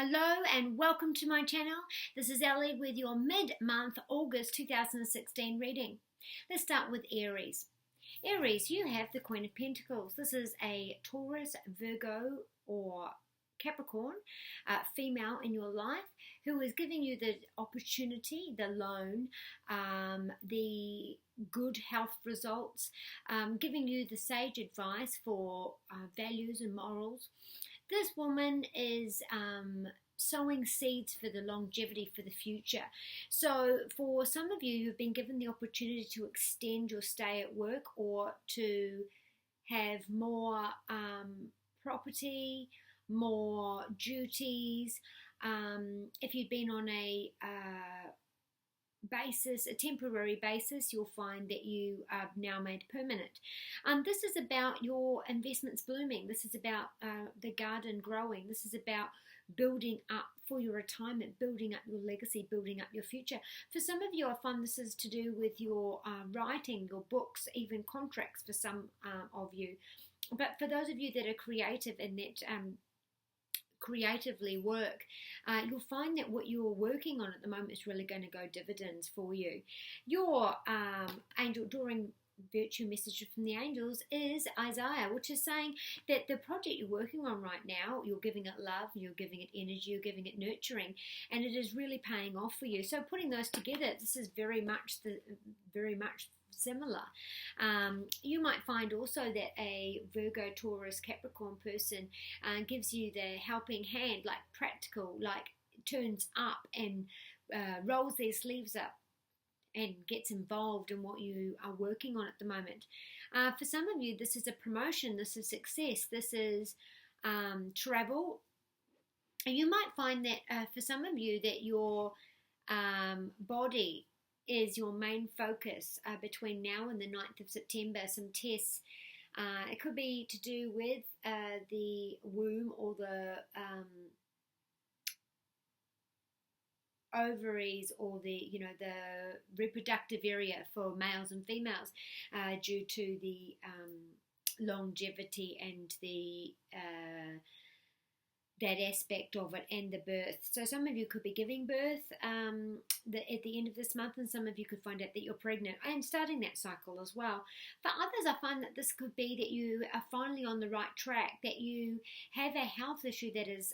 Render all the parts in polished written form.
Hello and welcome to my channel. This is Ellie with your mid-month August 2016 reading. Let's start with Aries. Aries, you have the Queen of Pentacles. This is a Taurus, Virgo or Capricorn female in your life who is giving you the opportunity, the loan, the good health results, giving you the sage advice for values and morals. This woman is sowing seeds for the longevity for the future. So for some of you, you've been given the opportunity to extend your stay at work or to have more property, more duties. If you've been on a temporary basis, you'll find that you are now made permanent. This is about your investments blooming. This is about the garden growing. This is about building up for your retirement, building up your legacy, building up your future. For some of you, I find this is to do with your writing, your books, even contracts for some of you. But for those of you that are creative and that creatively work, you'll find that what you're working on at the moment is really going to go dividends for you. Your angel during virtue message from the angels is Isaiah, which is saying that the project you're working on right now, you're giving it love, you're giving it energy, you're giving it nurturing, and it is really paying off for you. So putting those together, this is very much similar. You might find also that a Virgo, Taurus, Capricorn person gives you the helping hand, like practical, like turns up and rolls their sleeves up and gets involved in what you are working on at the moment. For some of you, this is a promotion, this is success, this is travel. And you might find that for some of you that your body is your main focus between now and the 9th of September. Some tests. It could be to do with the womb or the ovaries or the reproductive area for males and females due to the longevity and the that aspect of it and the birth. So some of you could be giving birth at the end of this month, and some of you could find out that you're pregnant and starting that cycle as well. For others, I find that this could be that you are finally on the right track, that you have a health issue that has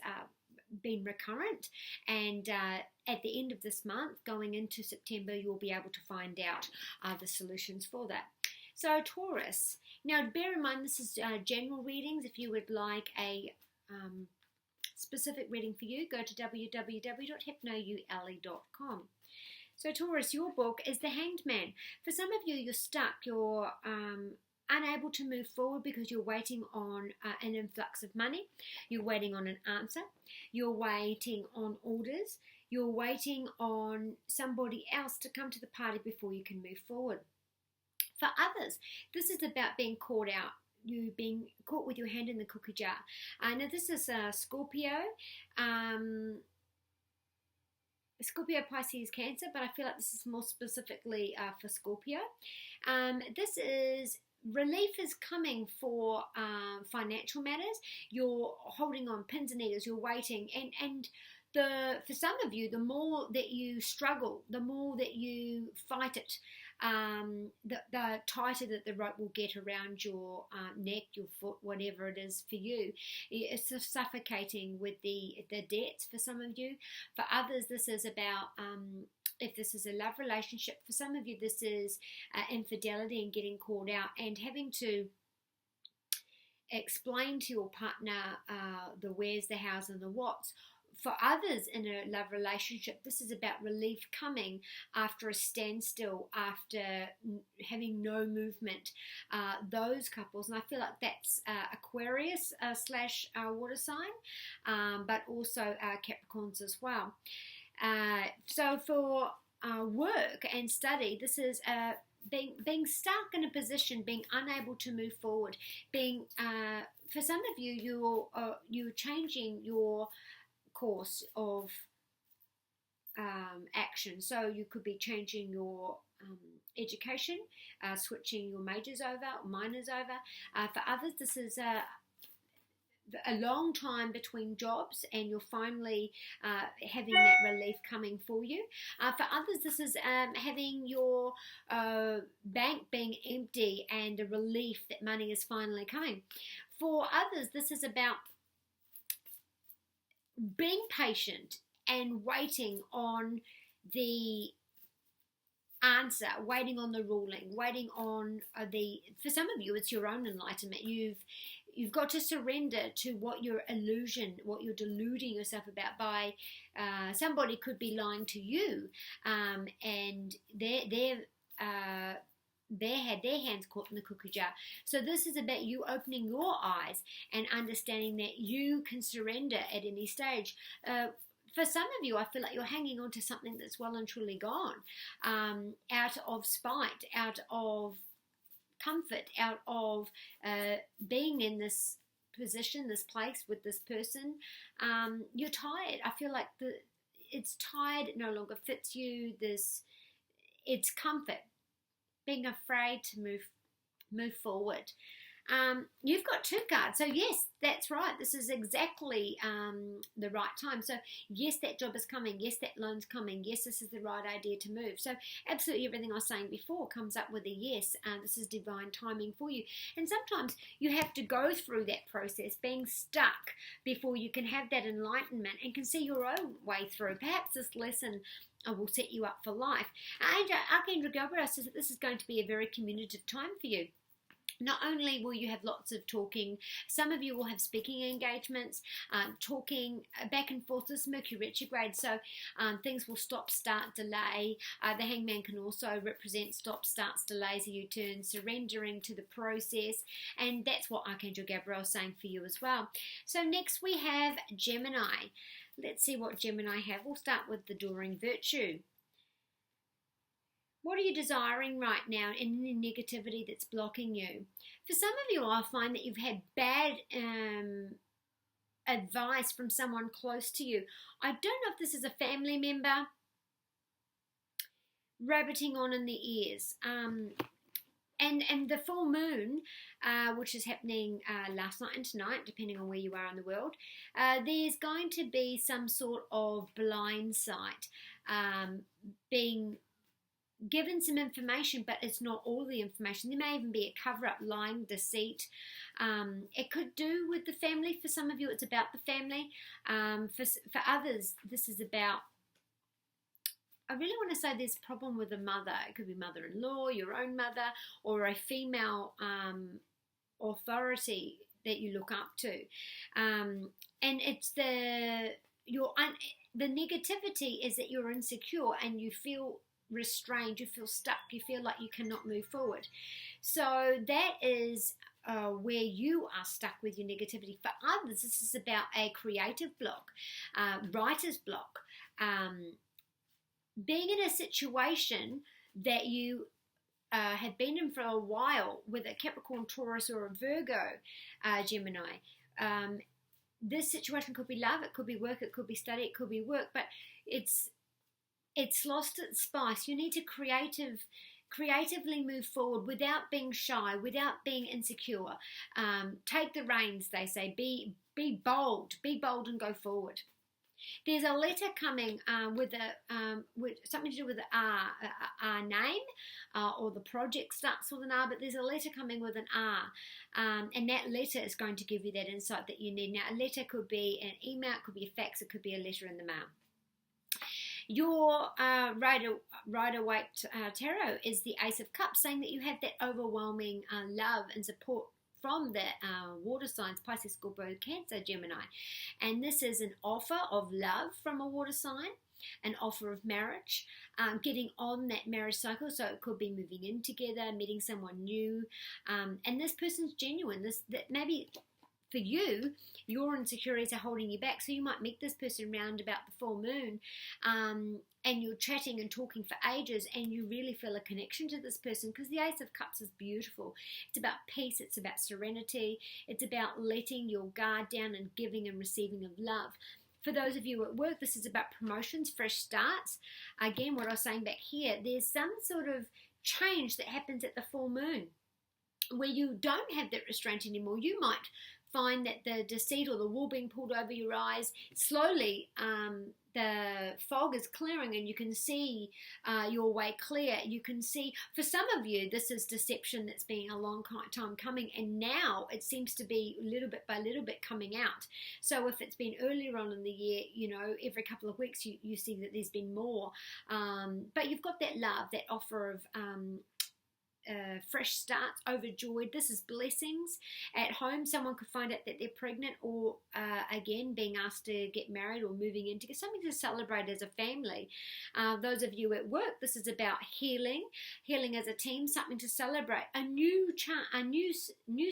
been recurrent, and at the end of this month, going into September, you'll be able to find out the solutions for that. So Taurus, now bear in mind this is general readings. If you would like a specific reading for you, go to www.hypnoyouellie.com. So Taurus, your book is The Hanged Man. For some of you, you're stuck. You're unable to move forward because you're waiting on an influx of money. You're waiting on an answer. You're waiting on orders. You're waiting on somebody else to come to the party before you can move forward. For others, this is about being caught out. You being caught with your hand in the cookie jar. Now this is Scorpio, Scorpio, Pisces, Cancer, but I feel like this is more specifically for Scorpio. This is relief is coming for financial matters. You're holding on pins and needles. You're waiting, and for some of you, the more that you struggle, the more that you fight it, the tighter that the rope will get around your neck, your foot, whatever it is for you. It's suffocating with the debts for some of you. For others, this is about if this is a love relationship. For some of you, this is infidelity and getting caught out and having to explain to your partner the where's, the hows, and the what's. For others in a love relationship, this is about relief coming after a standstill, after having no movement. Those couples, and I feel like that's Aquarius slash water sign, but also Capricorns as well. So for work and study, this is being stuck in a position, being unable to move forward. Being for some of you, you're changing your course of action. So you could be changing your education, switching your majors over, or minors over. For others, this is a long time between jobs, and you're finally having that relief coming for you. For others, this is having your bank being empty and a relief that money is finally coming. For others, this is about being patient and waiting on the answer, waiting on the ruling, waiting on for some of you, it's your own enlightenment. You've got to surrender to what your illusion, what you're deluding yourself about by somebody could be lying to you, and they had their hands caught in the cookie jar. So this is about you opening your eyes and understanding that you can surrender at any stage. For some of you, I feel like you're hanging on to something that's well and truly gone, out of spite, out of comfort, out of being in this position, this place with this person. You're tired. I feel like it's tired. It no longer fits you. It's comfort, being afraid to move forward. You've got 2 cards, so yes, that's right. This is exactly the right time. So yes, that job is coming. Yes, that loan's coming. Yes, this is the right idea to move. So absolutely everything I was saying before comes up with a yes. This is divine timing for you. And sometimes you have to go through that process, being stuck, before you can have that enlightenment and can see your own way through. Perhaps this lesson will set you up for life. Archangel Gabriel says that this is going to be a very communicative time for you. Not only will you have lots of talking, some of you will have speaking engagements, talking back and forth. This Mercury retrograde, so things will stop, start, delay. The Hangman can also represent stop, starts, delays, a U-turn, surrendering to the process, and that's what Archangel Gabriel is saying for you as well. So next we have Gemini. Let's see what Gemini have. We'll start with the Adoring Virtue. What are you desiring right now, and any negativity that's blocking you? For some of you, I'll find that you've had bad advice from someone close to you. I don't know if this is a family member rabbiting on in the ears. And the full moon, which is happening last night and tonight, depending on where you are in the world, there's going to be some sort of blind sight, being given some information, but it's not all the information. There may even be a cover-up, lying, deceit. It could do with the family. For some of you, it's about the family. For others, this is about, I really want to say there's a problem with a mother. It could be mother-in-law, your own mother, or a female authority that you look up to. And it's the negativity is that you're insecure and you feel restrained, you feel stuck, you feel like you cannot move forward. So that is where you are stuck with your negativity. For others, this is about a creative block, writer's block, being in a situation that you have been in for a while with a Capricorn, Taurus, or a Virgo, Gemini. This situation could be love, it could be work, it could be study, it could be work, but it's lost its spice. You need to creatively move forward without being shy, without being insecure. Take the reins, they say. Be bold and go forward. There's a letter coming with something to do with the name, or the project starts with an R, but there's a letter coming with an R, and that letter is going to give you that insight that you need. Now, a letter could be an email, it could be a fax, it could be a letter in the mail. Your Rider-Waite Tarot is the Ace of Cups, saying that you have that overwhelming love and support from the water signs, Pisces, Scorpio, Cancer, Gemini. And this is an offer of love from a water sign, an offer of marriage, getting on that marriage cycle. So it could be moving in together, meeting someone new, and this person's genuine. That maybe for you, your insecurities are holding you back. So you might meet this person around about the full moon, and you're chatting and talking for ages, and you really feel a connection to this person, because the Ace of Cups is beautiful. It's about peace, it's about serenity, it's about letting your guard down and giving and receiving of love. For those of you at work, this is about promotions, fresh starts. Again, what I was saying back here, there's some sort of change that happens at the full moon where you don't have that restraint anymore. You might find that the deceit or the wool being pulled over your eyes, slowly the fog is clearing and you can see your way clear. You can see, for some of you, this is deception that's been a long time coming, and now it seems to be little bit by little bit coming out. So if it's been earlier on in the year, you know, every couple of weeks you see that there's been more. But you've got that love, that offer of fresh starts, overjoyed. This is blessings at home. Someone could find out that they're pregnant, or again being asked to get married or moving in to get something to celebrate as a family. Those of you at work, this is about healing as a team, something to celebrate, a new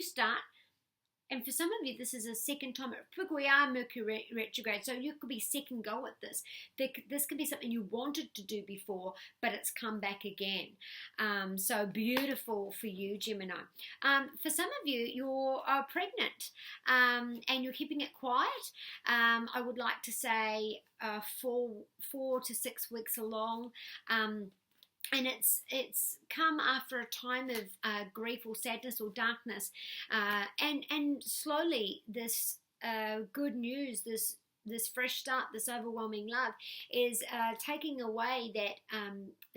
start. And for some of you, this is a second time. We are Mercury retrograde, so you could be second go at this. This could be something you wanted to do before, but it's come back again. So beautiful for you, Gemini. For some of you, you're pregnant and you're keeping it quiet. I would like to say 4 to 6 weeks along. And it's come after a time of grief or sadness or darkness, and slowly this good news, this fresh start, this overwhelming love is taking away that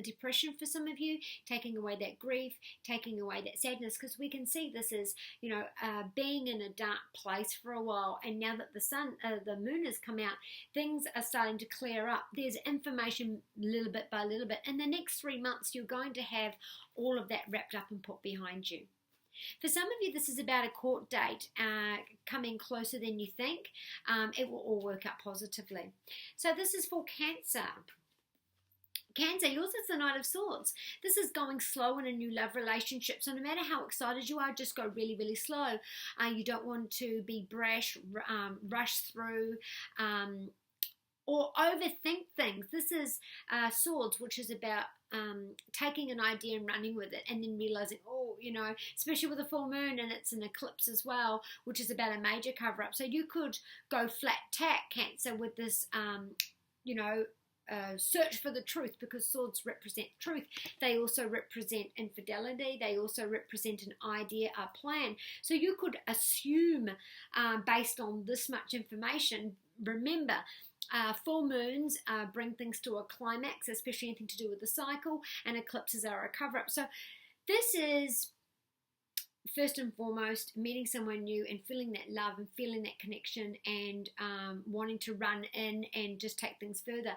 depression for some of you, taking away that grief, taking away that sadness, because we can see this as, you know, being in a dark place for a while, and now that the moon has come out, things are starting to clear up. There's information little bit by little bit. In the next 3 months, you're going to have all of that wrapped up and put behind you. For some of you, this is about a court date coming closer than you think. It will all work out positively. So this is for Cancer. Cancer, yours is the Knight of Swords. This is going slow in a new love relationship. So no matter how excited you are, just go really, really slow. You don't want to be brash, rush through, or overthink things. This is Swords, which is about taking an idea and running with it, and then realizing, oh, you know, especially with a full moon and it's an eclipse as well, which is about a major cover-up. So you could go flat tack, Cancer, with this, you know, search for the truth, because swords represent truth. They also represent infidelity. They also represent an idea, a plan. So you could assume based on this much information. Remember, full moons bring things to a climax, especially anything to do with the cycle, and eclipses are a cover-up. So this is, first and foremost, meeting someone new and feeling that love and feeling that connection, and wanting to run in and just take things further.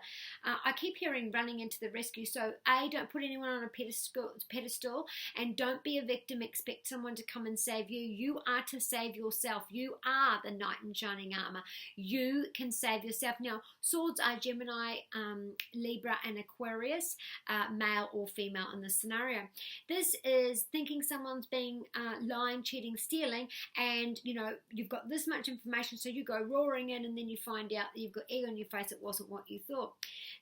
I keep hearing running into the rescue. So don't put anyone on a pedestal, and don't be a victim. Expect someone to come and save you. You are to save yourself. You are the knight in shining armor. You can save yourself. Now, swords are Gemini, Libra, and Aquarius, male or female in this scenario. This is thinking someone's being lying, cheating, stealing, and you know you've got this much information, so you go roaring in, and then you find out that you've got egg on your face. It wasn't what you thought.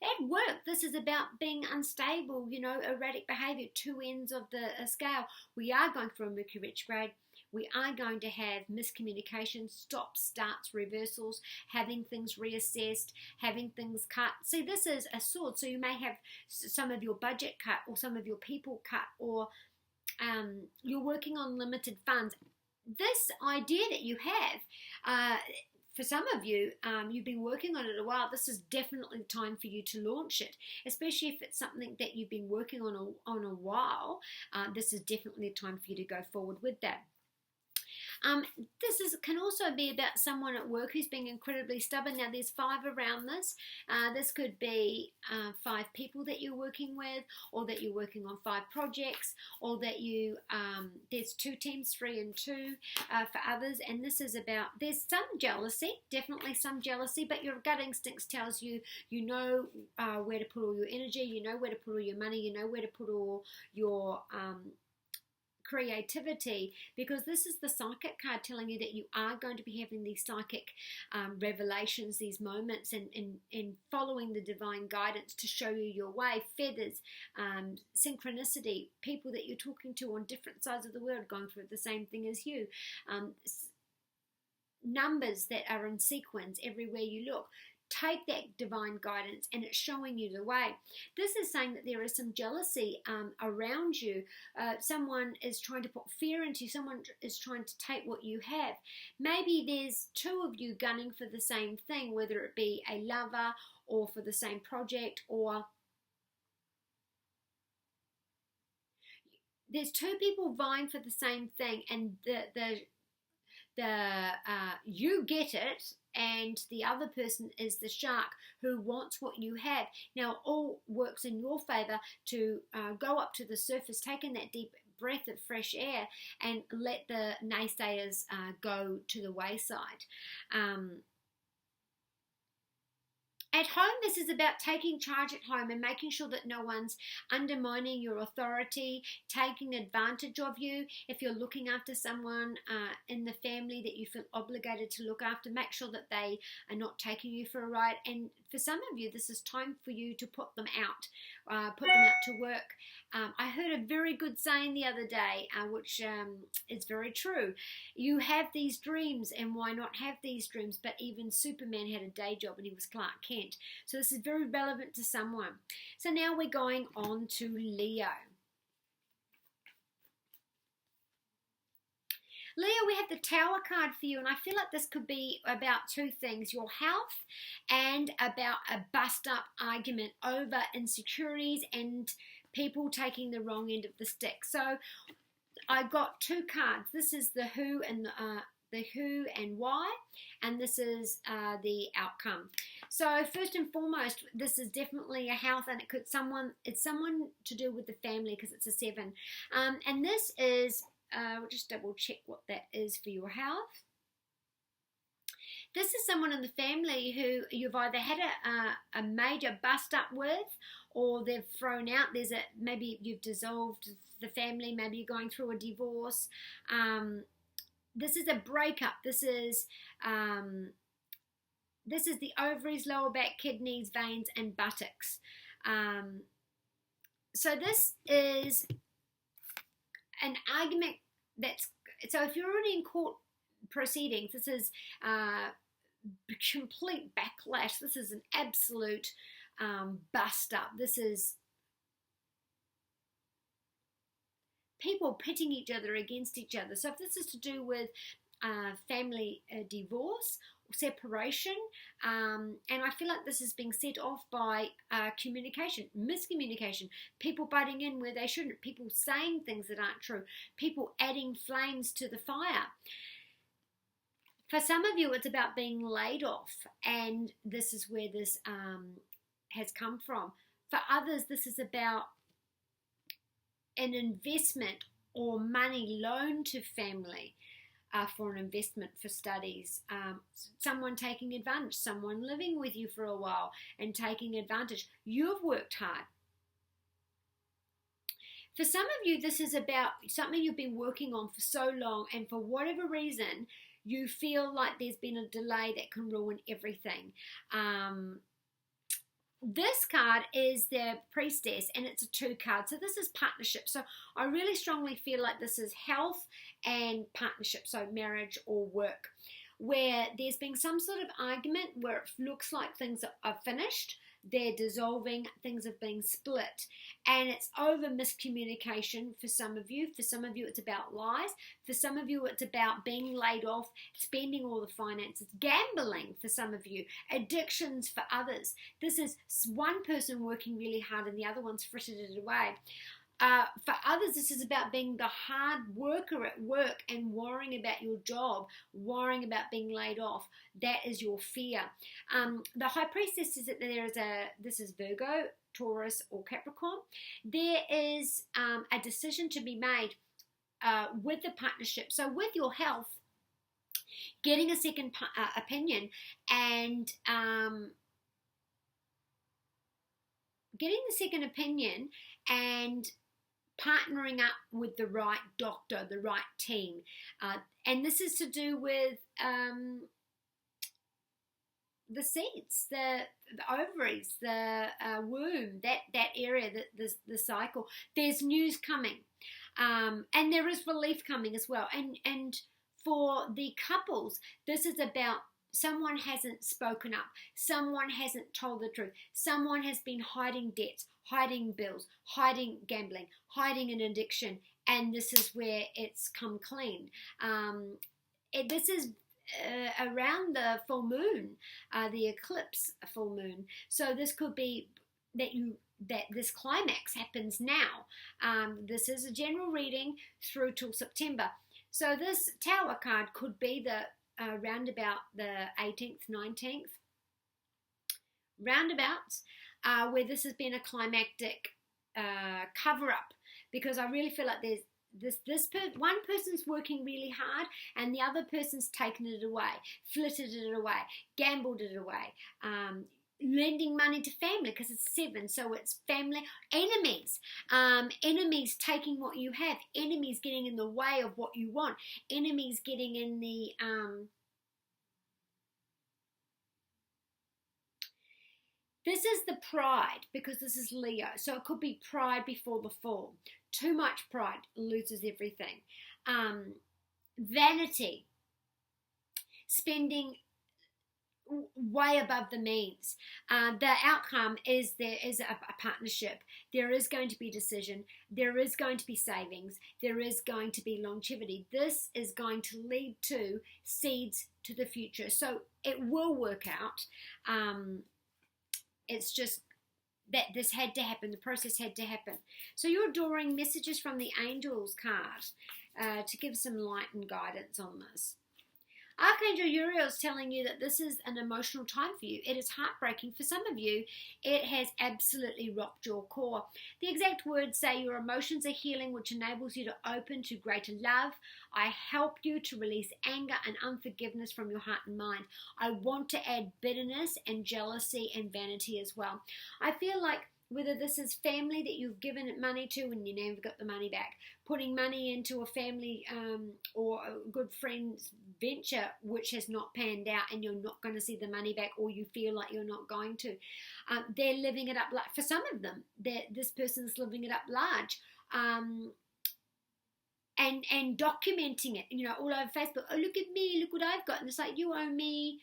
At work, this is about being unstable, you know, erratic behavior, two ends of the scale. We are going through a Mercury retrograde. We are going to have miscommunication, stops, starts, reversals, having things reassessed, having things cut. See, this is a sword, so you may have some of your budget cut, or some of your people cut, or you're working on limited funds. This idea that you have, for some of you, you've been working on it a while. This is definitely the time for you to launch it, especially if it's something that you've been working on a while. This is definitely the time for you to go forward with that. This can also be about someone at work who's being incredibly stubborn. Now, there's 5 around this. This could be 5 people that you're working with, or that you're working on 5 projects, or that you there's 2 teams, 3 and 2 for others. And this is about, there's some jealousy, definitely some jealousy, but your gut instincts tells you, you know where to put all your energy, you know where to put all your money, you know where to put all your creativity, because this is the psychic card telling you that you are going to be having these psychic revelations, these moments, and following the divine guidance to show you your way. Feathers, synchronicity, people that you're talking to on different sides of the world going through the same thing as you, numbers that are in sequence everywhere you look. take that divine guidance, and it's showing you the way. This is saying that there is some jealousy around you. Someone is trying to put fear into you. Someone is trying to take what you have. Maybe there's two of you gunning for the same thing, whether it be a lover or for the same project, or there's two people vying for the same thing, and you get it, and the other person is the shark who wants what you have. Now, it all works in your favor to go up to the surface, take in that deep breath of fresh air, and let the naysayers go to the wayside. At home, this is about taking charge at home and making sure that no one's undermining your authority, taking advantage of you. If you're looking after someone in the family that you feel obligated to look after, make sure that they are not taking you for a ride. And for some of you, this is time for you to put them out to work. I heard a very good saying the other day, which is very true. You have these dreams, and why not have these dreams? But even Superman had a day job, and he was Clark Kent. So this is very relevant to someone. So now we're going on to Leo. Leo, we have the Tower card for you, and I feel like this could be about two things: your health and about a bust-up argument over insecurities and people taking the wrong end of the stick. So I got two cards. This is the who and the who and why, and this is the outcome. So first and foremost, this is definitely a health, and it's someone to do with the family, because it's a 7. And this is we'll just double check what that is for your health. This is someone in the family who you've either had a major bust up with, or they've thrown out. Maybe you've dissolved the family. Maybe you're going through a divorce. This is a breakup. This is the ovaries, lower back, kidneys, veins, and buttocks. So this is an argument so if you're already in court proceedings, this is complete backlash. This is an absolute bust up. This is people pitting each other against each other. So if this is to do with family divorce, separation, and I feel like this is being set off by miscommunication, people butting in where they shouldn't, people saying things that aren't true, people adding flames to the fire. For some of you, it's about being laid off, and this is where this has come from. For others, this is about an investment or money loaned to family for an investment for studies. Someone taking advantage, someone living with you for a while and taking advantage. You've worked hard. For some of you, this is about something you've been working on for so long, and for whatever reason, you feel like there's been a delay that can ruin everything. This card is the Priestess, and it's a 2 card. So this is partnership. So I really strongly feel like this is health and partnership, so marriage or work, where there's been some sort of argument where it looks like things are finished, they're dissolving, things have been split, and it's over miscommunication for some of you. For some of you, it's about lies. For some of you, it's about being laid off, spending all the finances, gambling for some of you, addictions for others. This is one person working really hard and the other one's frittered it away. For others, this is about being the hard worker at work and worrying about your job, worrying about being laid off. That is your fear. The High Priestess is that this is Virgo, Taurus, or Capricorn. There is a decision to be made with the partnership. So with your health, getting a second opinion and partnering up with the right doctor, the right team. And this is to do with the seeds, the ovaries, the womb, that area, the cycle. There's news coming. And there is relief coming as well. And for the couples, this is about someone hasn't spoken up, someone hasn't told the truth, someone has been hiding debts, hiding bills, hiding gambling, hiding an addiction, and this is where it's come clean. This is around the full moon, the eclipse full moon. So this could be that this climax happens now. This is a general reading through till September. So this Tower card could be the round about the 18th, 19th, roundabouts, where this has been a climactic cover-up, because I really feel like there's one person's working really hard and the other person's taken it away, flitted it away, gambled it away, lending money to family, because it's 7, so it's family. Enemies, enemies taking what you have, enemies getting in the way of what you want, enemies getting in the this is the pride, because this is Leo, so it could be pride before the fall. Too much pride loses everything. Vanity, spending way above the means. The outcome is there is a partnership. There is going to be decision. There is going to be savings. There is going to be longevity. This is going to lead to seeds to the future. So it will work out. It's just that this had to happen. The process had to happen. So you're adoring messages from the Angels card to give some light and guidance on this. Archangel Uriel is telling you that this is an emotional time for you. It is heartbreaking. For some of you, it has absolutely rocked your core. The exact words say, your emotions are healing, which enables you to open to greater love. I help you to release anger and unforgiveness from your heart and mind. I want to add bitterness and jealousy and vanity as well. I feel like whether this is family that you've given it money to and you never got the money back, putting money into a family or a good friend's venture which has not panned out and you're not going to see the money back, or you feel like you're not going to. They're living it up. Like for some of them, this person's living it up large. And documenting it, all over Facebook. Oh, look at me, look what I've got. And it's like, you owe me,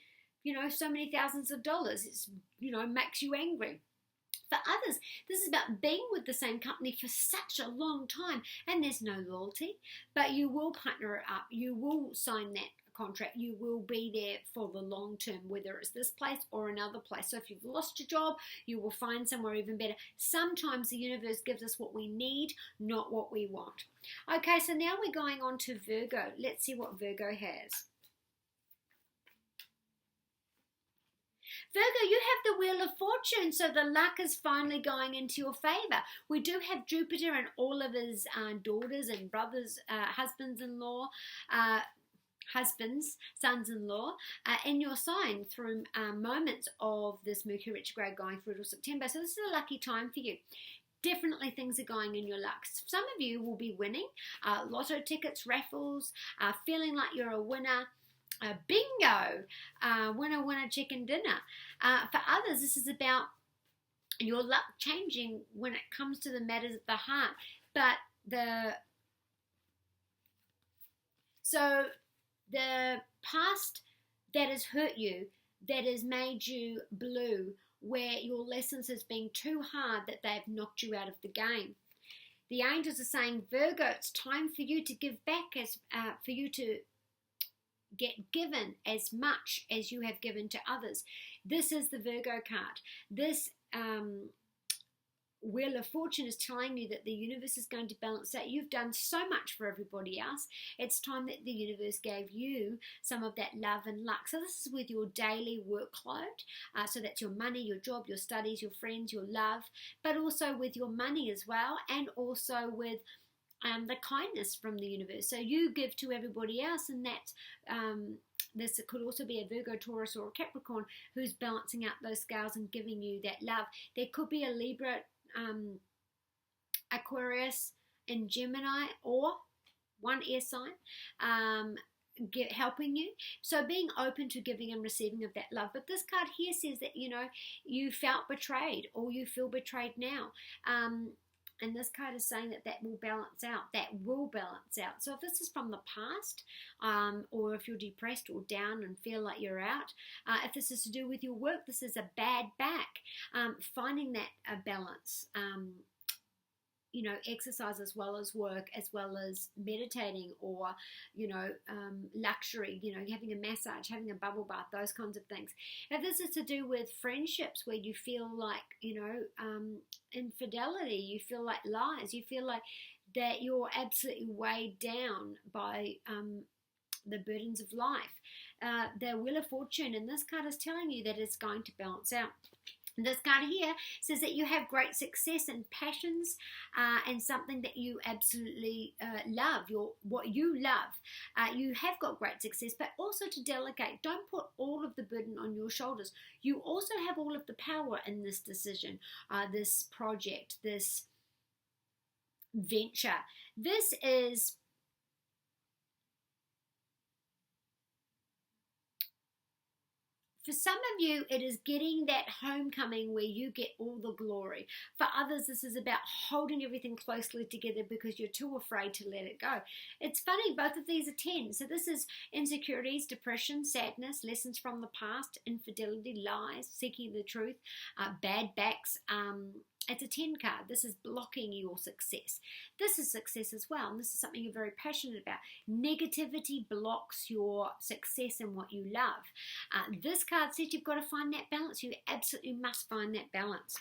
so many thousands of dollars. It's, makes you angry. For others, this is about being with the same company for such a long time and there's no loyalty, but you will partner it up. You will sign that contract. You will be there for the long term, whether it's this place or another place. So if you've lost your job, you will find somewhere even better. Sometimes the universe gives us what we need, not what we want. Okay, so now we're going on to Virgo. Let's see what Virgo has. Virgo, you have the Wheel of Fortune, so the luck is finally going into your favor. We do have Jupiter and all of his daughters and brothers, husbands-in-law, sons-in-law, in your sign through moments of this Mercury retrograde going through till September. So this is a lucky time for you. Definitely things are going in your luck. Some of you will be winning lotto tickets, raffles, feeling like you're a winner. Bingo, winner, chicken dinner. For others, this is about your luck changing when it comes to the matters of the heart. But the past that has hurt you, that has made you blue, where your lessons has been too hard that they've knocked you out of the game. The angels are saying, Virgo, it's time for you to give back, for you to get given as much as you have given to others. This is the Virgo card. This Wheel of Fortune is telling you that the universe is going to balance out. You've done so much for everybody else. It's time that the universe gave you some of that love and luck. So this is with your daily workload. So that's your money, your job, your studies, your friends, your love, but also with your money as well, and also with the kindness from the universe. So you give to everybody else, and that this could also be a Virgo, Taurus, or a Capricorn who's balancing out those scales and giving you that love. There could be a Libra, Aquarius, and Gemini, or one air sign helping you. So being open to giving and receiving of that love. But this card here says that you felt betrayed, or you feel betrayed now. And this card is saying that will balance out. That will balance out. So if this is from the past, or if you're depressed or down and feel like you're out, if this is to do with your work, this is a bad back. Finding that balance. Exercise as well as work, as well as meditating, or, luxury, having a massage, having a bubble bath, those kinds of things. If this is to do with friendships where you feel like, infidelity, you feel like lies, you feel like that you're absolutely weighed down by the burdens of life, the Wheel of Fortune, and this card is telling you that it's going to balance out. This card here says that you have great success and passions, and something that you absolutely love, what you love. You have got great success, but also to delegate. Don't put all of the burden on your shoulders. You also have all of the power in this decision, this project, this venture. This is... For some of you, it is getting that homecoming where you get all the glory. For others, this is about holding everything closely together because you're too afraid to let it go. It's funny, both of these are 10. So this is insecurities, depression, sadness, lessons from the past, infidelity, lies, seeking the truth, bad backs. It's a 10 card. This is blocking your success. This is success as well, and this is something you're very passionate about. Negativity blocks your success and what you love. This card says you've got to find that balance. You absolutely must find that balance.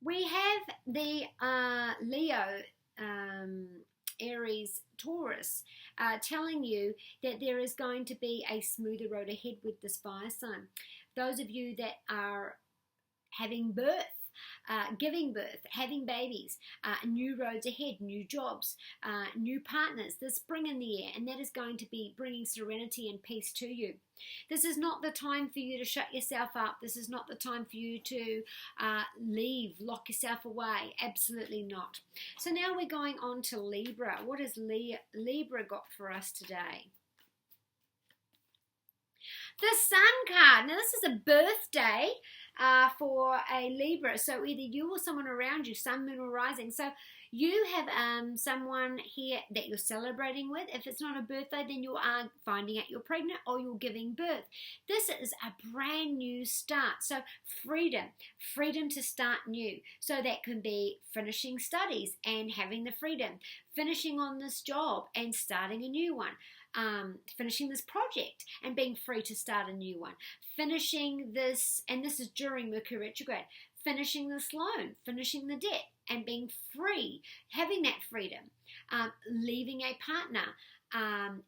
We have the Leo, Aries, Taurus, telling you that there is going to be a smoother road ahead with this fire sign. Those of you that are having birth, giving birth, having babies, new roads ahead, new jobs, new partners, the spring in the air, and that is going to be bringing serenity and peace to you. This is not the time for you to shut yourself up. This is not the time for you to leave, lock yourself away. Absolutely not. So now we're going on to Libra. What has Libra got for us today? The Sun card. Now this is a birthday for a Libra. So either you or someone around you, Sun, Moon or Rising. So you have someone here that you're celebrating with. If it's not a birthday, then you are finding out you're pregnant or you're giving birth. This is a brand new start. So freedom to start new. So that can be finishing studies and having the freedom, finishing on this job and starting a new one. Finishing this project and being free to start a new one. Finishing this, and this is during Mercury retrograde, finishing this loan, finishing the debt and being free, having that freedom, leaving a partner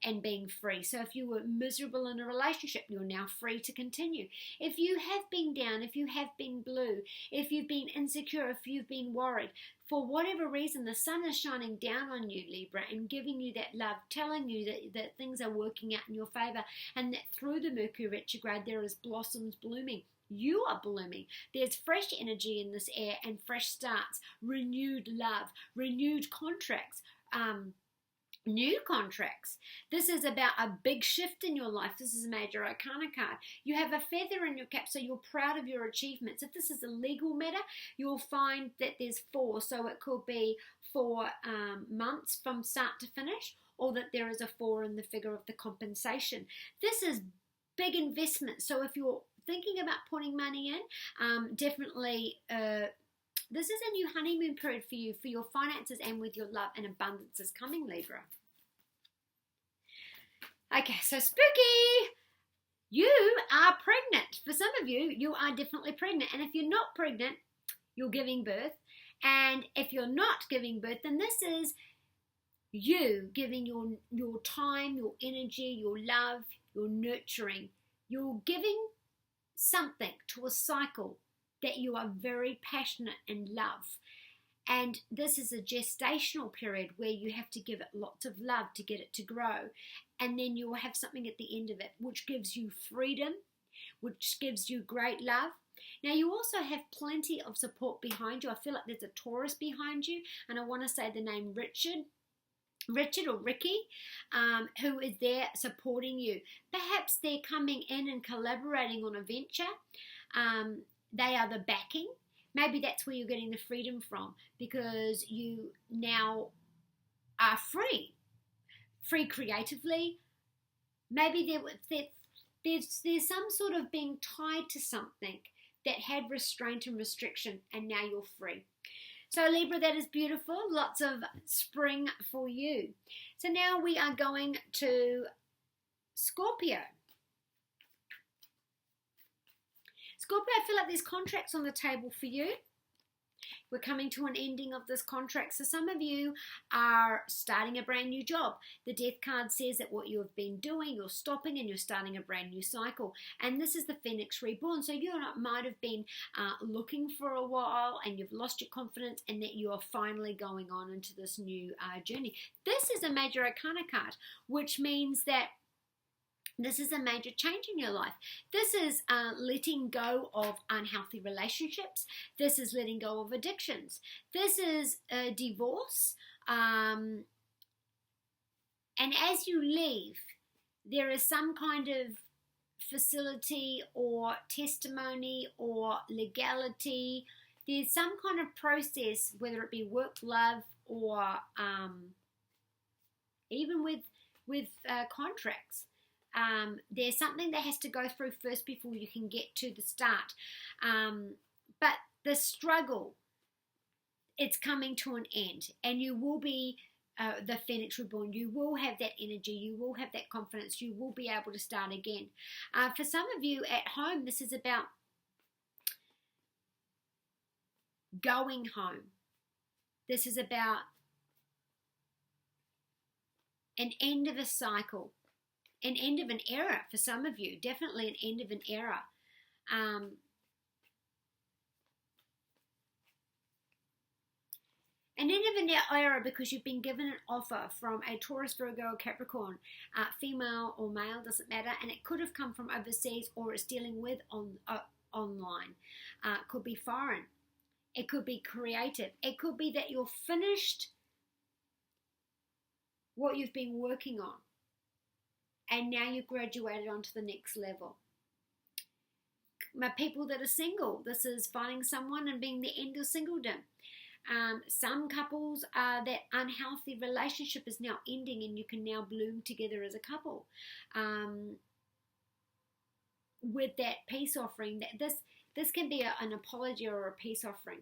and being free. So if you were miserable in a relationship, you're now free to continue. If you have been down, if you have been blue, if you've been insecure, if you've been worried, for whatever reason, the sun is shining down on you, Libra, and giving you that love, telling you that things are working out in your favor, and that through the Mercury retrograde, there is blossoms blooming. You are blooming. There's fresh energy in this air and fresh starts, renewed love, renewed contracts, new contracts. This is about a big shift in your life. This is a major arcana card. You have a feather in your cap, so you're proud of your achievements. If this is a legal matter, you'll find that there's 4. So it could be 4 months from start to finish, or that there is a 4 in the figure of the compensation. This is big investment. So if you're thinking about putting money in, definitely this is a new honeymoon period for you, for your finances and with your love, and abundance is coming, Libra. Okay, so spooky. You are pregnant. For some of you, you are definitely pregnant. And if you're not pregnant, you're giving birth. And if you're not giving birth, then this is you giving your time, your energy, your love, your nurturing. You're giving something to a cycle that you are very passionate and love. And this is a gestational period where you have to give it lots of love to get it to grow. And then you will have something at the end of it, which gives you freedom, which gives you great love. Now, you also have plenty of support behind you. I feel like there's a Taurus behind you, and I want to say the name Richard. Richard or Ricky, who is there supporting you. Perhaps they're coming in and collaborating on a venture. They are the backing. Maybe that's where you're getting the freedom from, because you now are free creatively. Maybe there's some sort of being tied to something that had restraint and restriction, and now you're free. So Libra, that is beautiful. Lots of spring for you. So now we are going to Scorpio. Scorpio, I feel like there's contracts on the table for you. We're coming to an ending of this contract. So some of you are starting a brand new job. The Death card says that what you have been doing, you're stopping and you're starting a brand new cycle. And this is the Phoenix Reborn. So you might have been looking for a while and you've lost your confidence, and that you are finally going on into this new journey. This is a major arcana card, which means that this is a major change in your life. This is letting go of unhealthy relationships. This is letting go of addictions. This is a divorce. And as you leave, there is some kind of facility or testimony or legality. There's some kind of process, whether it be work, love, or even with contracts. There's something that has to go through first before you can get to the start. But the struggle, it's coming to an end, and you will be the Phoenix Reborn. You will have that energy. You will have that confidence. You will be able to start again. For some of you at home, this is about going home. This is about an end of a cycle. An end of an era for some of you, definitely an end of an era. An end of an era because you've been given an offer from a Taurus, Virgo, or Capricorn, female or male, doesn't matter, and it could have come from overseas, or it's dealing with online. It could be foreign. It could be creative. It could be that you're finished what you've been working on, and now you've graduated onto the next level. My people that are single, this is finding someone and being the end of singledom. Some couples, that unhealthy relationship is now ending, and you can now bloom together as a couple. With that peace offering, this can be an apology or a peace offering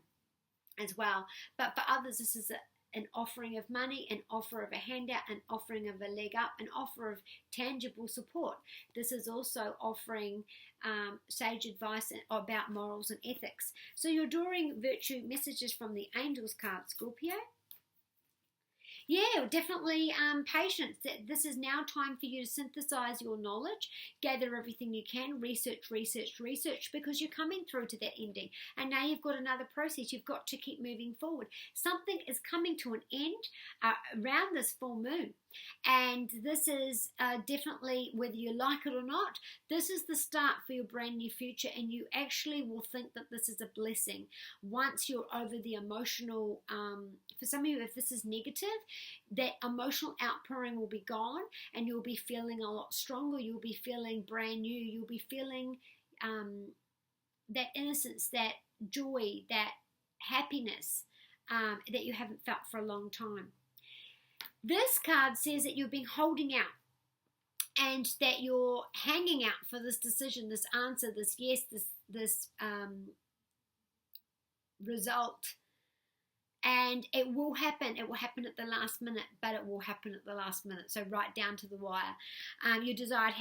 as well. But for others, this is an offering of money, an offer of a handout, an offering of a leg up, an offer of tangible support. This is also offering sage advice about morals and ethics. So you're drawing virtue messages from the Angels card, Scorpio. Yeah, definitely patience. This is now time for you to synthesize your knowledge, gather everything you can, research, because you're coming through to that ending. And now you've got another process. You've got to keep moving forward. Something is coming to an end around this full moon. And this is definitely, whether you like it or not, this is the start for your brand new future, and you actually will think that this is a blessing once you're over the emotional, for some of you, if this is negative, that emotional outpouring will be gone, and you'll be feeling a lot stronger. You'll be feeling brand new. You'll be feeling that innocence, that joy, that happiness that you haven't felt for a long time. This card says that you've been holding out, and that you're hanging out for this decision, this answer, this yes, this result. And it will happen. It will happen at the last minute, but it will happen at the last minute. So right down to the wire. Your desired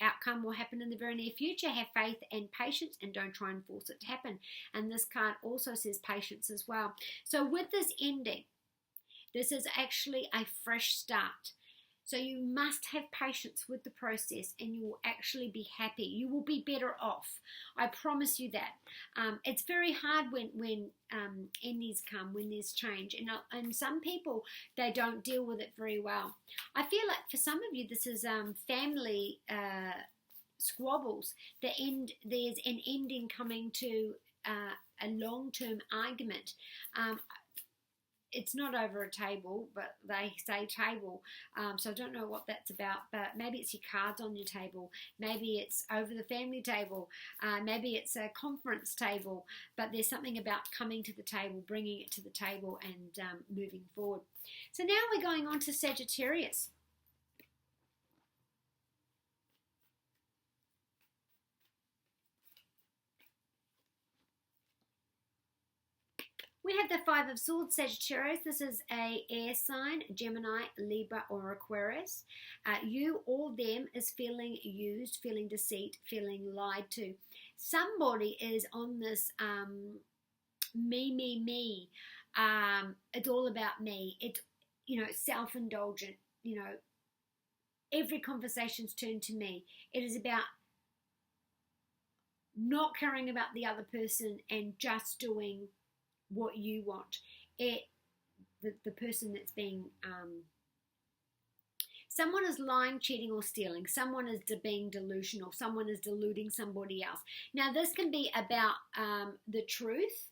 outcome will happen in the very near future. Have faith and patience, and don't try and force it to happen. And this card also says patience as well. So with this ending, this is actually a fresh start. So you must have patience with the process, and you will actually be happy. You will be better off. I promise you that. It's very hard when endings come, when there's change. And some people, they don't deal with it very well. I feel like for some of you, this is family squabbles. There's an ending coming to a long-term argument. it's not over a table, but they say table. So I don't know what that's about, but maybe it's your cards on your table. Maybe it's over the family table. Maybe it's a conference table, but there's something about coming to the table, bringing it to the table, and moving forward. So now we're going on to Sagittarius. We have the Five of Swords, Sagittarius. This is a air sign, Gemini, Libra, or Aquarius. You or them is feeling used, feeling deceit, feeling lied to. Somebody is on this me. It's all about me. It's, self-indulgent. Every conversation's turned to me. It is about not caring about the other person and just doing what you want. The person that's being someone is lying, cheating, or stealing. Someone is being delusional. Someone is deluding somebody else. Now this can be about the truth.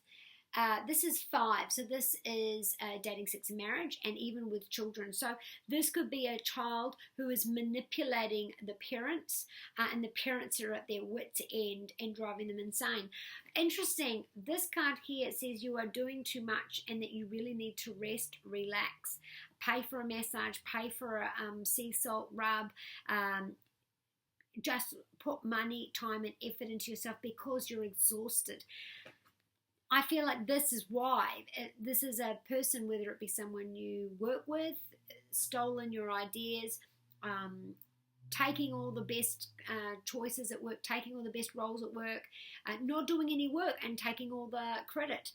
This is 5, so this is dating, sex, and marriage, and even with children. So this could be a child who is manipulating the parents, and the parents are at their wits' end and driving them insane. Interesting, this card here says you are doing too much and that you really need to rest, relax, pay for a massage, pay for a sea salt rub, just put money, time, and effort into yourself because you're exhausted. I feel like this is why. This is a person, whether it be someone you work with, stolen your ideas, taking all the best choices at work, taking all the best roles at work, not doing any work and taking all the credit.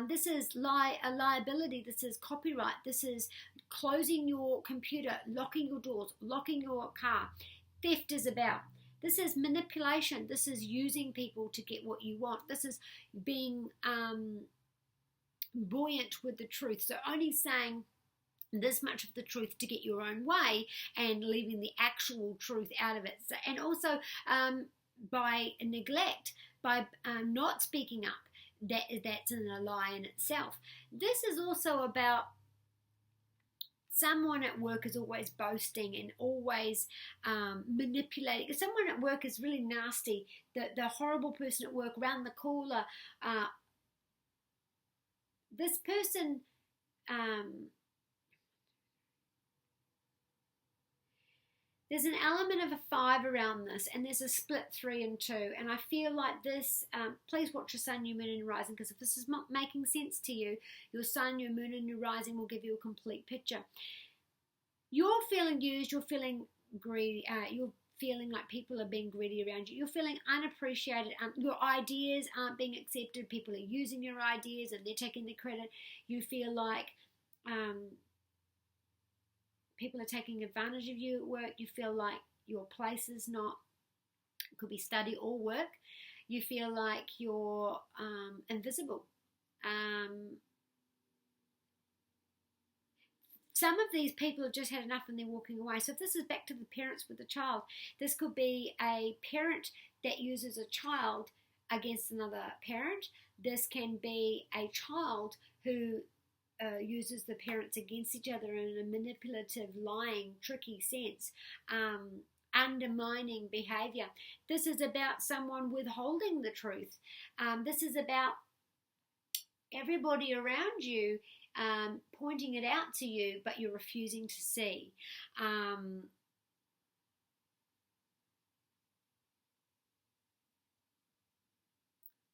This is a liability. This is copyright. This is closing your computer, locking your doors, locking your car. Theft is about. This is manipulation. This is using people to get what you want. This is being buoyant with the truth. So only saying this much of the truth to get your own way and leaving the actual truth out of it. So, and also by neglect, by not speaking up, that's a lie in itself. This is also about someone at work is always boasting and always manipulating. Someone at work is really nasty. The horrible person at work, round the corner. This person, there's an element of a 5 around this, and there's a split 3 and 2. And I feel like this, please watch your sun, your moon, and your rising, because if this is not making sense to you, your sun, your moon, and your rising will give you a complete picture. You're feeling used, you're feeling greedy, you're feeling like people are being greedy around you, you're feeling unappreciated, your ideas aren't being accepted, people are using your ideas and they're taking the credit. You feel like people are taking advantage of you at work. You feel like your place is not, it could be study or work. You feel like you're invisible. Some of these people have just had enough and they're walking away. So if this is back to the parents with the child, this could be a parent that uses a child against another parent. This can be a child who uses the parents against each other in a manipulative, lying, tricky sense, undermining behavior. This is about someone withholding the truth. This is about everybody around you pointing it out to you, but you're refusing to see.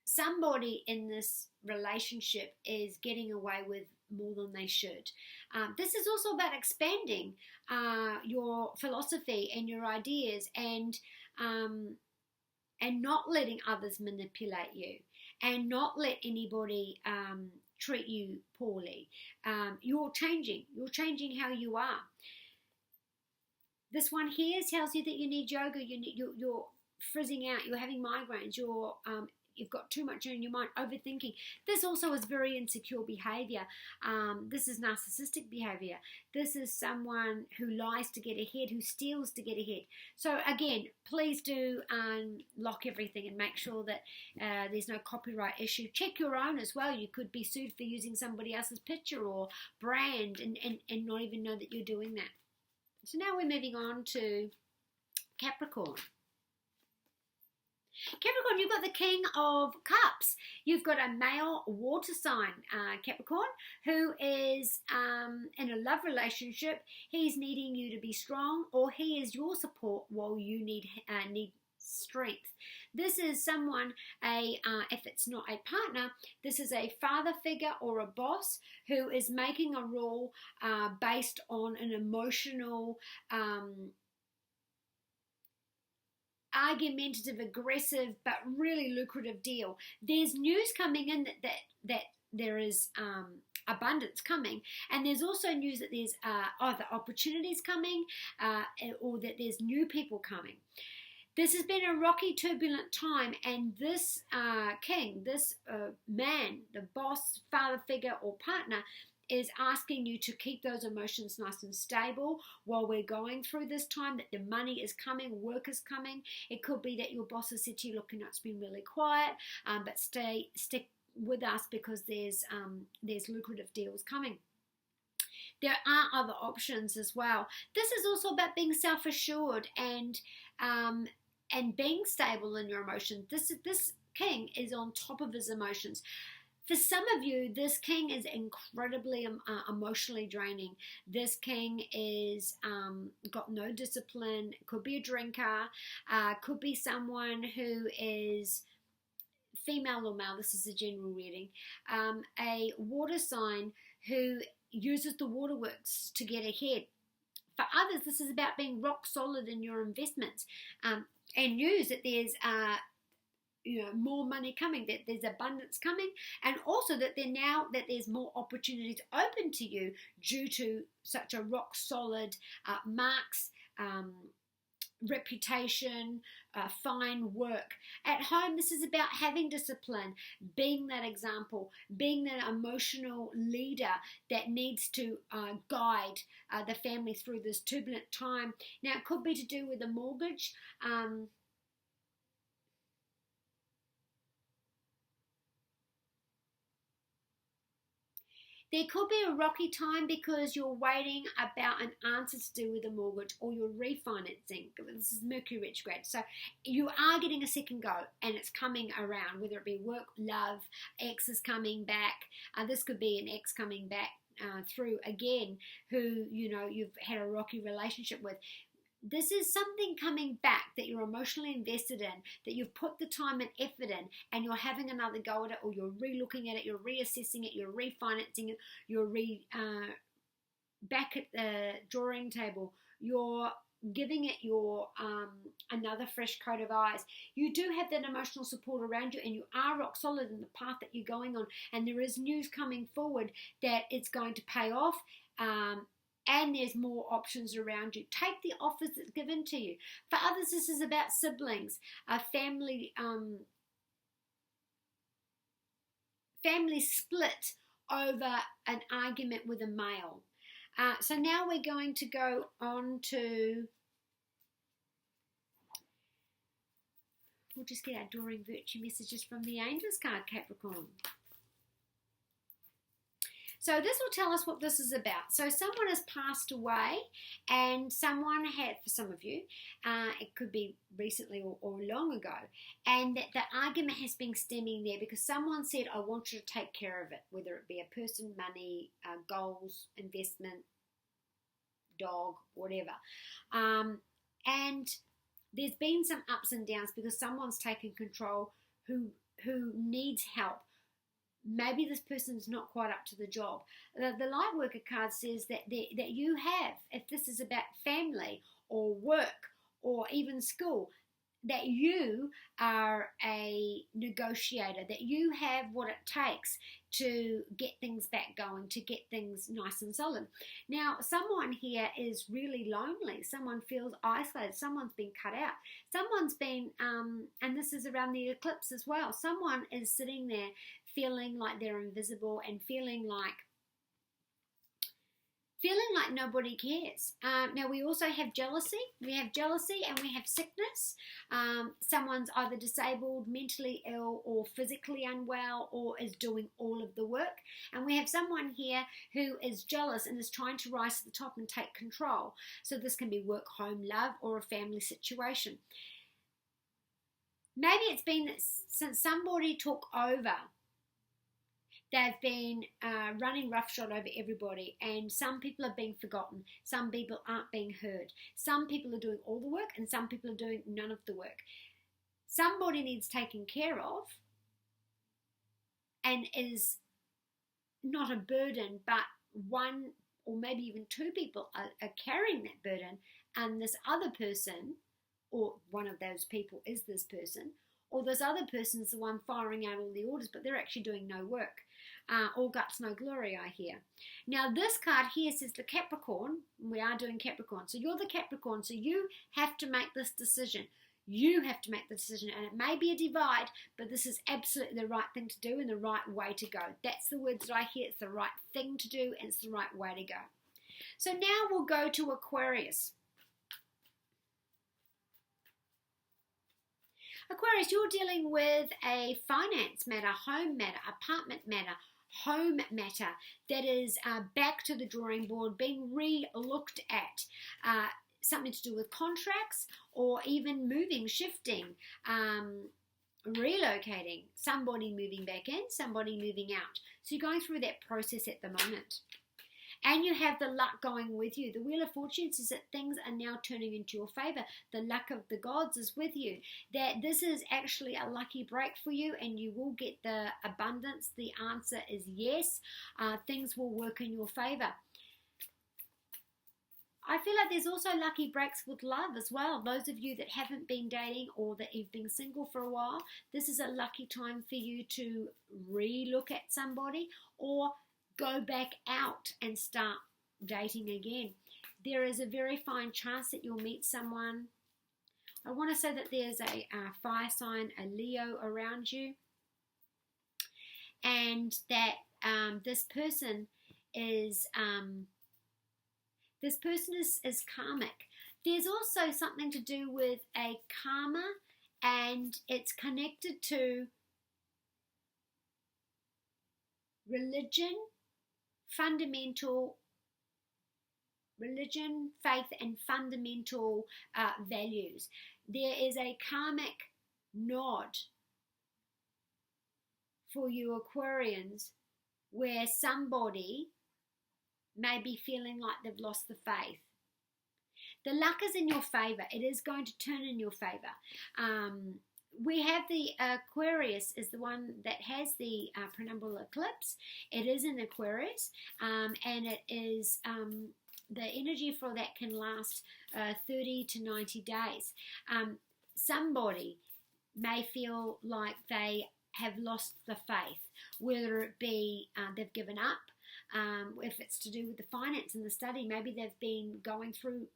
Somebody in this relationship is getting away with more than they should. This is also about expanding your philosophy and your ideas, and not letting others manipulate you, and not let anybody treat you poorly. You're changing how you are. This one here tells you that you need yoga. You're frizzing out. You're having migraines. you've got too much in your mind, overthinking. This also is very insecure behavior. This is narcissistic behavior. This is someone who lies to get ahead, who steals to get ahead. So again, please do lock everything and make sure that there's no copyright issue. Check your own as well. You could be sued for using somebody else's picture or brand and not even know that you're doing that. So now we're moving on to Capricorn. Capricorn, you've got the King of Cups. You've got a male water sign, Capricorn, who is in a love relationship. He's needing you to be strong, or he is your support while you need strength. This is someone, if it's not a partner, this is a father figure or a boss who is making a rule based on an emotional, argumentative, aggressive, but really lucrative deal. There's news coming in that there is abundance coming, and there's also news that there's either opportunities coming or that there's new people coming. This has been a rocky, turbulent time, and this king, this man, the boss, father figure, or partner, is asking you to keep those emotions nice and stable while we're going through this time, that the money is coming, work is coming. It could be that your boss has said to you, look, it's been really quiet, but stick with us because there's lucrative deals coming. There are other options as well. This is also about being self-assured and being stable in your emotions. This king is on top of his emotions. For some of you, this king is incredibly emotionally draining. This king is got no discipline, could be a drinker, could be someone who is female or male, this is a general reading, a water sign who uses the waterworks to get ahead. For others, this is about being rock solid in your investments and news that there's more money coming, that there's abundance coming, and also that there's more opportunities open to you due to such a rock solid marks, reputation, fine work. At home, this is about having discipline, being that example, being that emotional leader that needs to guide the family through this turbulent time. Now, it could be to do with a mortgage. There could be a rocky time because you're waiting about an answer to do with a mortgage, or you're refinancing. This is Mercury retrograde. So you are getting a second go and it's coming around, whether it be work, love, ex is coming back. This could be an ex coming back through again who, you've had a rocky relationship with. This is something coming back that you're emotionally invested in, that you've put the time and effort in, and you're having another go at it, or you're re-looking at it, you're reassessing it, you're refinancing it, you're back at the drawing table, you're giving it your another fresh coat of eyes. You do have that emotional support around you, and you are rock solid in the path that you're going on, and there is news coming forward that it's going to pay off. And there's more options around you. Take the offers that's given to you. For others, this is about siblings, a family split over an argument with a male. So now we're going to go on to, we'll just get our Adoring Virtue messages from the Angels card, Capricorn. So this will tell us what this is about. So someone has passed away, and someone had, for some of you, it could be recently or long ago, and that the argument has been stemming there because someone said, I want you to take care of it, whether it be a person, money, goals, investment, dog, whatever. And there's been some ups and downs because someone's taken control who needs help. Maybe this person's not quite up to the job. The light worker card says that you have, if this is about family or work or even school, that you are a negotiator, that you have what it takes to get things back going, to get things nice and solid. Now, someone here is really lonely. Someone feels isolated. Someone's been cut out. Someone's been, and this is around the eclipse as well, someone is sitting there feeling like they're invisible and feeling like nobody cares. Now, we also have jealousy. We have jealousy and we have sickness. Someone's either disabled, mentally ill, or physically unwell, or is doing all of the work. And we have someone here who is jealous and is trying to rise to the top and take control. So this can be work, home, love, or a family situation. Maybe it's been that since somebody took over, they've been running roughshod over everybody, and some people are being forgotten. Some people aren't being heard. Some people are doing all the work, and some people are doing none of the work. Somebody needs taken care of and is not a burden, but one or maybe even two people are carrying that burden, and this other person, or one of those people is this person, or this other person is the one firing out all the orders, but they're actually doing no work. All guts, no glory, I hear. Now, this card here says the Capricorn. We are doing Capricorn. So you're the Capricorn. So you have to make this decision. You have to make the decision. And it may be a divide, but this is absolutely the right thing to do and the right way to go. That's the words that I hear. It's the right thing to do and it's the right way to go. So now we'll go to Aquarius. Aquarius, you're dealing with a finance matter, home matter, apartment matter, home matter that is back to the drawing board, being re-looked at. Something to do with contracts or even moving, shifting, relocating, somebody moving back in, somebody moving out. So you're going through that process at the moment. And you have the luck going with you. The Wheel of Fortune says that things are now turning into your favor. The luck of the gods is with you. That this is actually a lucky break for you and you will get the abundance. The answer is yes. Things will work in your favor. I feel like there's also lucky breaks with love as well. Those of you that haven't been dating or that you've been single for a while, this is a lucky time for you to re-look at somebody or go back out and start dating again. There is a very fine chance that you'll meet someone. I want to say that there's a fire sign, a Leo around you, and that this person is karmic. There's also something to do with a karma, and it's connected to religion, faith, and fundamental values. There is a karmic nod for you Aquarians where somebody may be feeling like they've lost the faith. The luck is in your favor. It is going to turn in your favor. We have the Aquarius is the one that has the penumbral eclipse. It is in Aquarius, and it is the energy for that can last 30 to 90 days. Somebody may feel like they have lost the faith, whether it be they've given up. If it's to do with the finance and the study, maybe they've been going through,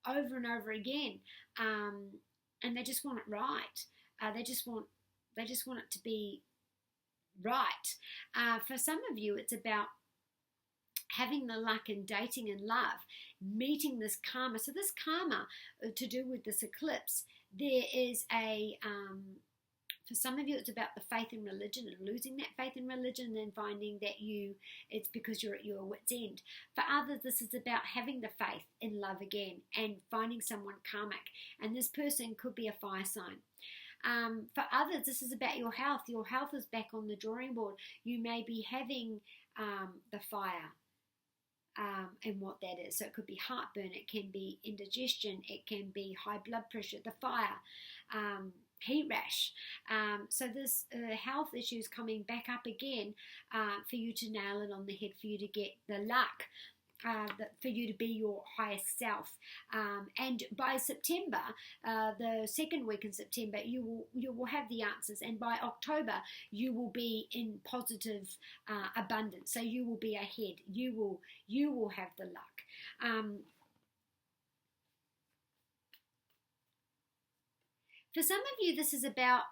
over and over again, and they just want it right. They just want it to be right. For some of you, it's about having the luck in dating and love, meeting this karma. So this karma, to do with this eclipse, there is for some of you, it's about the faith in religion and losing that faith in religion and then finding that it's because you're at your wit's end. For others, this is about having the faith in love again and finding someone karmic. And this person could be a fire sign. For others, this is about your health. Your health is back on the drawing board. You may be having the fire and what that is. So it could be heartburn, it can be indigestion, it can be high blood pressure, the fire, heat rash. So this health issue is coming back up again for you to nail it on the head, for you to get the luck. for you to be your highest self. And by September, the second week in September, you will have the answers, and by October you will be in positive abundance. So you will be ahead. You will have the luck. For some of you, this is about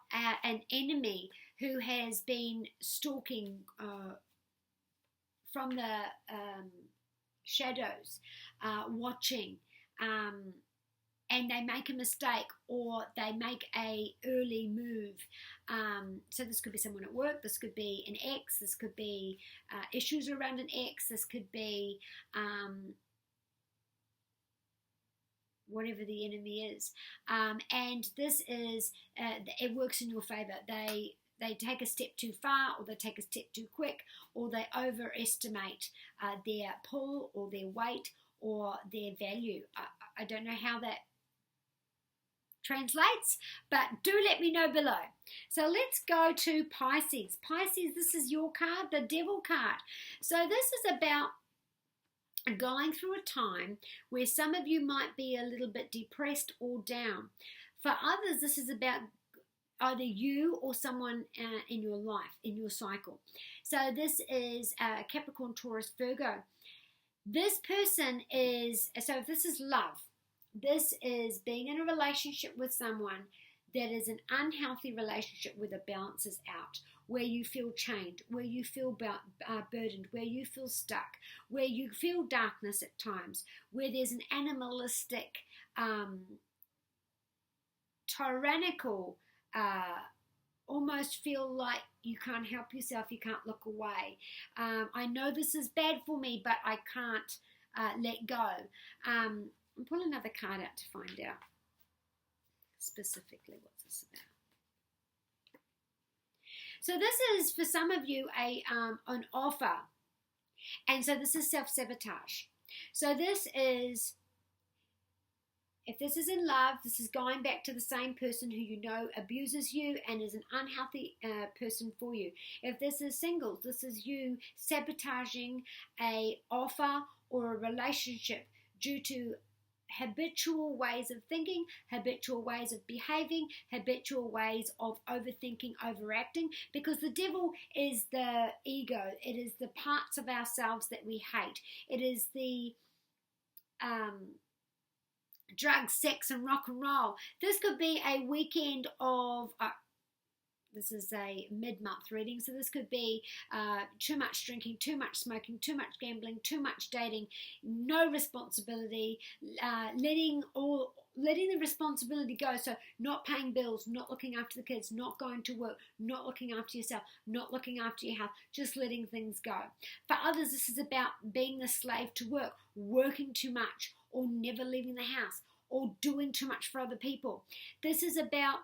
an enemy who has been stalking from the shadows, watching, and they make a mistake or they make a early move. So this could be someone at work, this could be an ex, this could be issues around an ex, this could be whatever the enemy is, and this is it works in your favor. They take a step too far, or they take a step too quick, or they overestimate their pull or their weight or their value. I don't know how that translates, but do let me know below. So let's go to Pisces. Pisces, this is your card, the Devil card. So this is about going through a time where some of you might be a little bit depressed or down. For others, this is about either you or someone in your life, in your cycle. So this is Capricorn, Taurus, Virgo. This person is, so if this is love, this is being in a relationship with someone that is an unhealthy relationship where the balance is out, where you feel chained, where you feel burdened, where you feel stuck, where you feel darkness at times, where there's an animalistic, tyrannical, almost feel like you can't help yourself, you can't look away. I know this is bad for me, but I can't let go. I'll pull another card out to find out specifically what's this about. So this is, for some of you, an offer. And so this is self-sabotage. So this is, if this is in love, this is going back to the same person who you know abuses you and is an unhealthy person for you. If this is singles, this is you sabotaging a offer or a relationship due to habitual ways of thinking, habitual ways of behaving, habitual ways of overthinking, overacting, because the devil is the ego. It is the parts of ourselves that we hate. It is the drugs, sex, and rock and roll. This could be a weekend of this is a mid-month reading, so this could be too much drinking, too much smoking, too much gambling, too much dating, no responsibility, letting the responsibility go. So not paying bills, not looking after the kids, not going to work, not looking after yourself, not looking after your health, just letting things go. For others, this is about being a slave to work, working too much, or never leaving the house, or doing too much for other people. This is about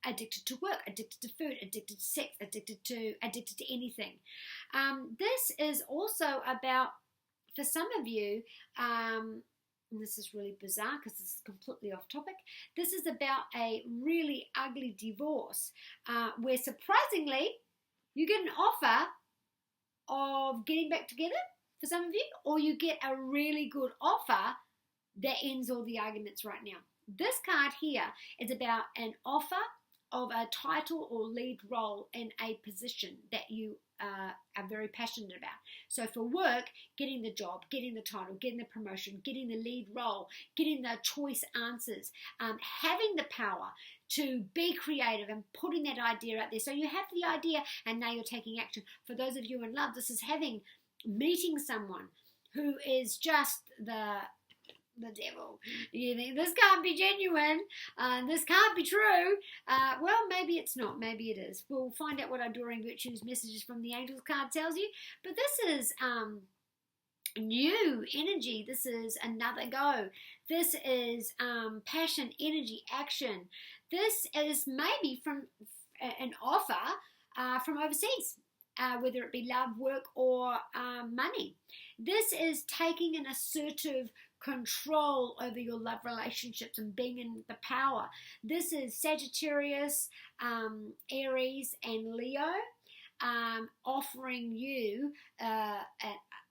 addicted to work, addicted to food, addicted to sex, addicted to anything. This is also about, for some of you, and this is really bizarre because this is completely off topic, this is about a really ugly divorce where surprisingly you get an offer of getting back together for some of you, or you get a really good offer that ends all the arguments right now. This card here is about an offer of a title or lead role in a position that you are very passionate about. So for work, getting the job, getting the title, getting the promotion, getting the lead role, getting the choice answers, having the power to be creative and putting that idea out there. So you have the idea and now you're taking action. For those of you in love, this is meeting someone who is just the devil. You think this can't be genuine, this can't be true. Well, maybe it's not, maybe it is. We'll find out what our Adoring Virtues messages from the Angels card tells you. But this is new energy. This is another go. This is passion, energy, action. This is maybe from an offer from overseas. Whether it be love, work, or money. This is taking an assertive control over your love relationships and being in the power. This is Sagittarius, Aries, and Leo offering you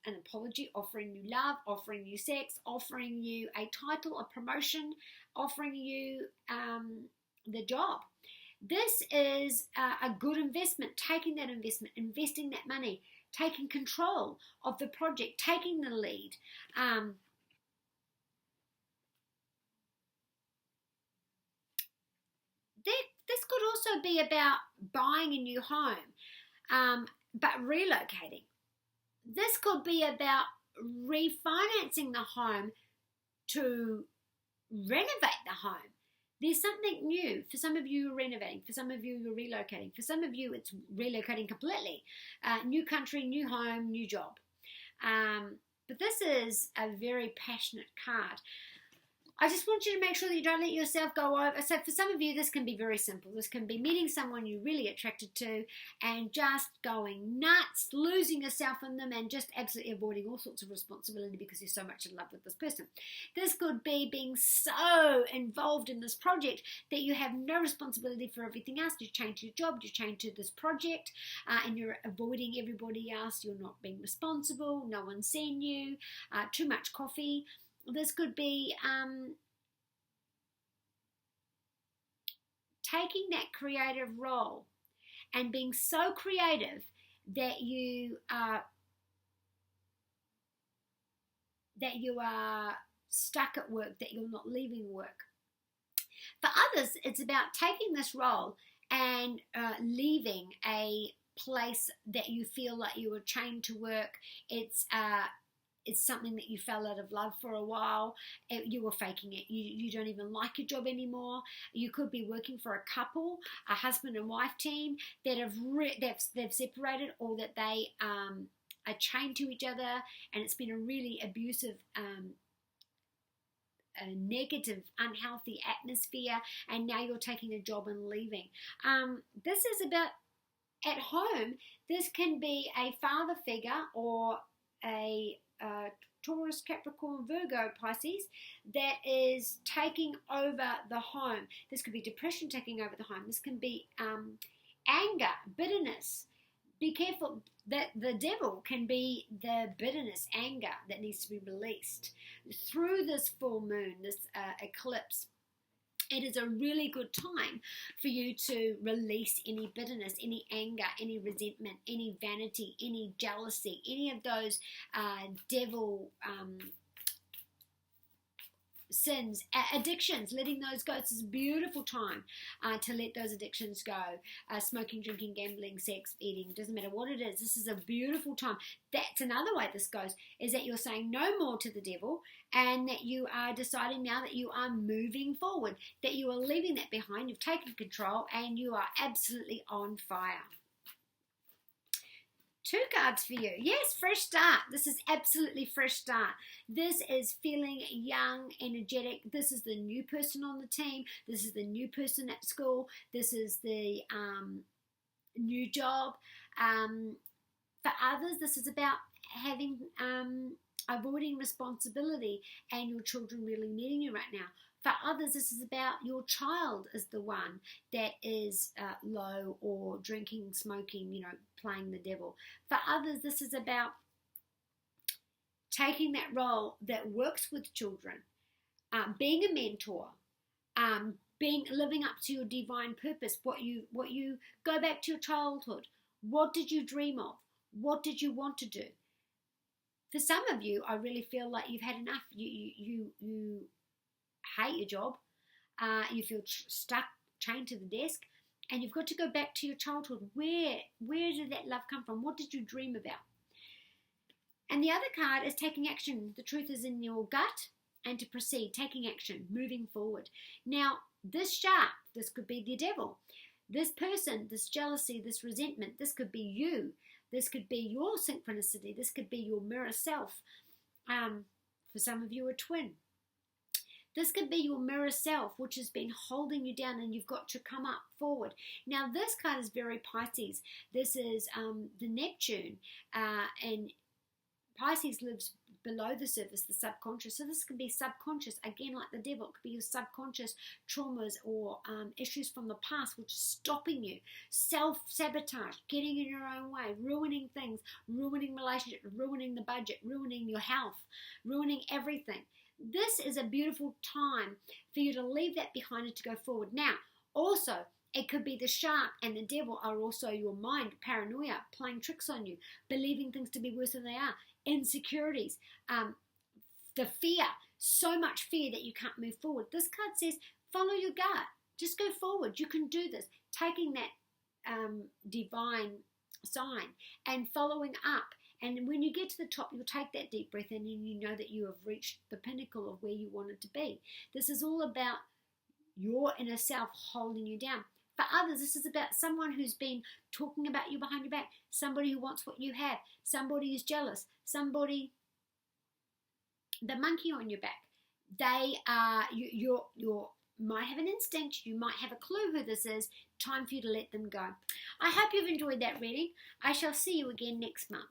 an apology, offering you love, offering you sex, offering you a title, a promotion, offering you the job. This is a good investment, taking that investment, investing that money, taking control of the project, taking the lead. This could also be about buying a new home, but relocating. This could be about refinancing the home to renovate the home. There's something new. For some of you, you're renovating. For some of you, you're relocating. For some of you, it's relocating completely. New country, new home, new job. But this is a very passionate card. I just want you to make sure that you don't let yourself go over. So for some of you, this can be very simple. This can be meeting someone you're really attracted to and just going nuts, losing yourself in them, and just absolutely avoiding all sorts of responsibility because you're so much in love with this person. This could be being so involved in this project that you have no responsibility for everything else. You change your job, you change to this project, and you're avoiding everybody else. You're not being responsible. No one's seen you. Too much coffee. This could be taking that creative role and being so creative that you are stuck at work, that you're not leaving work. For others, it's about taking this role and leaving a place that you feel like you were chained to work. It's something that you fell out of love for a while. You were faking it. You don't even like your job anymore. You could be working for a couple, a husband and wife team that they've separated, or that they are chained to each other, and it's been a really abusive, a negative, unhealthy atmosphere, and now you're taking a job and leaving. This is about at home. This can be a father figure or a Taurus, Capricorn, Virgo, Pisces that is taking over the home. This could be depression taking over the home. This can be anger, bitterness. Be careful that the devil can be the bitterness, anger that needs to be released through this full moon, this eclipse. It is a really good time for you to release any bitterness, any anger, any resentment, any vanity, any jealousy, any of those devil sins, addictions, letting those go. This is a beautiful time to let those addictions go. Smoking, drinking, gambling, sex, eating, doesn't matter what it is. This is a beautiful time. That's another way this goes, is that you're saying no more to the devil, and that you are deciding now that you are moving forward, that you are leaving that behind. You've taken control and you are absolutely on fire. 2 cards for you. Yes, fresh start. This is absolutely fresh start. This is feeling young, energetic. This is the new person on the team. This is the new person at school. This is the new job. For others, this is about having avoiding responsibility and your children really needing you right now. For others, this is about your child is the one that is low or drinking, smoking, playing the devil. For others, this is about taking that role that works with children, being a mentor, living up to your divine purpose. What you go back to your childhood. What did you dream of? What did you want to do? For some of you, I really feel like you've had enough. You hate your job, you feel stuck, chained to the desk, and you've got to go back to your childhood. Where did that love come from? What did you dream about? And the other card is taking action. The truth is in your gut, and to proceed, taking action, moving forward. Now, this shark, this could be the devil. This person, this jealousy, this resentment, this could be you. This could be your synchronicity. This could be your mirror self. For some of you, a twin. This could be your mirror self, which has been holding you down, and you've got to come up forward. Now, this card is very Pisces. This is the Neptune, and Pisces lives below the surface, the subconscious. So this can be subconscious, again, like the devil. It could be your subconscious traumas or issues from the past which are stopping you. Self-sabotage, getting in your own way, ruining things, ruining relationships, ruining the budget, ruining your health, ruining everything. This is a beautiful time for you to leave that behind and to go forward. Now, also, it could be the shark and the devil are also your mind, paranoia, playing tricks on you, believing things to be worse than they are, insecurities, the fear, so much fear that you can't move forward. This card says, follow your gut. Just go forward. You can do this. Taking that divine sign and following up. And when you get to the top, you'll take that deep breath in and you know that you have reached the pinnacle of where you wanted to be. This is all about your inner self holding you down. For others, this is about someone who's been talking about you behind your back, somebody who wants what you have, somebody who's jealous, somebody, the monkey on your back. They are, you might have an instinct, you might have a clue who this is. Time for you to let them go. I hope you've enjoyed that reading. I shall see you again next month.